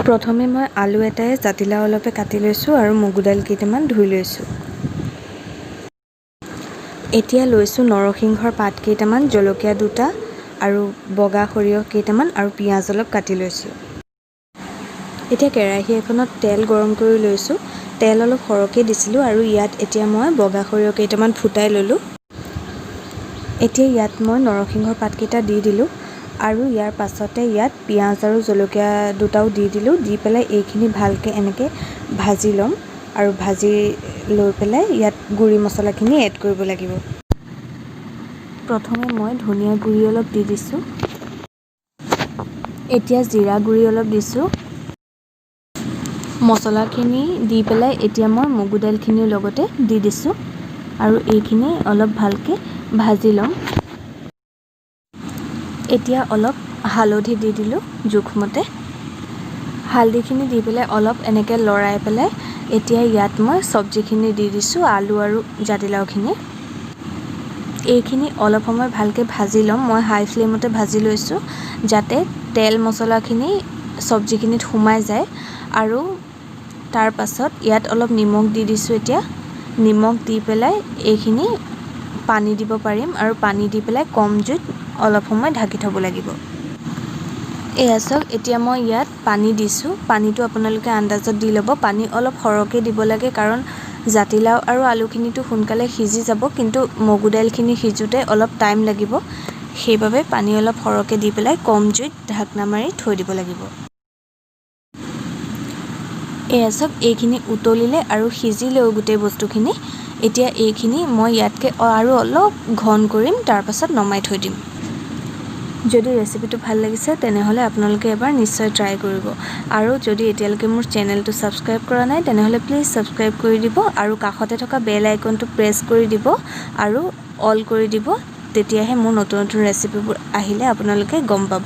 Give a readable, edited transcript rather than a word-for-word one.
প্ৰথমে মই আলু এটাই জাতিলাও অলপে কাটি লৈছোঁ আৰু মগু দাইল কেইটামান ধুই লৈছোঁ। এতিয়া লৈছোঁ নৰসিংহৰ পাত কেইটামান, জলকীয়া দুটা আৰু বগা সৰিয়হ কেইটামান আৰু পিঁয়াজ অলপ কাটি লৈছোঁ। এতিয়া কেৰাহী এখনত তেল গৰম কৰি লৈছোঁ। তেল অলপ সৰহকৈ দিছিলোঁ আৰু ইয়াত এতিয়া মই বগা সৰিয়হ কেইটামান ফুটাই ল'লোঁ। এতিয়া ইয়াত মই নৰসিংহৰ পাতকেইটা দি দিলোঁ আৰু ইয়াৰ পাছতে ইয়াত পিঁয়াজ আৰু জলকীয়া দুটাও দি দিলোঁ। দি পেলাই এইখিনি ভালকৈ এনেকৈ ভাজি ল'ম আৰু ভাজি লৈ পেলাই ইয়াত গুড়ি মছলাখিনি এড কৰিব লাগিব। প্ৰথমে মই ধনিয়া গুড়ি অলপ দি দিছোঁ। এতিয়া জিৰা গুড়ি অলপ দিছোঁ। মছলাখিনি দি পেলাই এতিয়া মই মগু দাইলখিনিৰ লগতে দি দিছোঁ আৰু এইখিনি অলপ ভালকৈ ভাজি ল'ম। এতিয়া অলপ হালধি দি দিলোঁ জোখমতে। হালধিখিনি দি পেলাই অলপ এনেকৈ লৰাই পেলাই এতিয়া ইয়াত মই চব্জিখিনি দি দিছোঁ, আলু আৰু জাতিলাওখিনি। এইখিনি অলপ সময় ভালকৈ ভাজি ল'ম। মই হাই ফ্লেমতে ভাজি লৈছোঁ যাতে তেল মছলাখিনি চব্জিখিনিত সোমাই যায়। আৰু তাৰ পাছত ইয়াত অলপ নিমখ দি দিছোঁ। এতিয়া নিমখ দি পেলাই এইখিনি পানী দিব পাৰিম আৰু পানী দি পেলাই কম জুইত অলপ সময় ঢাকি থ'ব লাগিব। এয়া চাওক, এতিয়া মই ইয়াত পানী দিছোঁ। পানীটো আপোনালোকে আন্দাজত দি ল'ব। পানী অলপ সৰহকৈ দিব লাগে কাৰণ জাতিলাও আৰু আলুখিনিটো সোনকালে সিজি যাব, কিন্তু মগু দাইলখিনি সিজোঁতে অলপ টাইম লাগিব। সেইবাবে পানী অলপ সৰহকৈ দি পেলাই কম জুইত ঢাকনা মাৰি থৈ দিব লাগিব। এয়া চাওক, এইখিনি উতলিলে আৰু সিজিলেও গোটেই বস্তুখিনি। এতিয়া এইখিনি মই ইয়াতকৈ আৰু অলপ ঘন কৰিম, তাৰপাছত নমাই থৈ দিম। যদি ৰেচিপিটো ভাল লাগিছে তেনেহ'লে আপোনালোকে এবাৰ নিশ্চয় ট্ৰাই কৰিব। আৰু যদি এতিয়ালৈকে মোৰ চেনেলটো ছাবস্ক্ৰাইব কৰা নাই তেনেহ'লে প্লিজ ছাবস্ক্ৰাইব কৰি দিব আৰু কাষতে থকা বেল আইকনটো প্ৰেছ কৰি দিব আৰু অল কৰি দিব। তেতিয়াহে মোৰ নতুন নতুন ৰেচিপিবোৰ আহিলে আপোনালোকে গম পাব।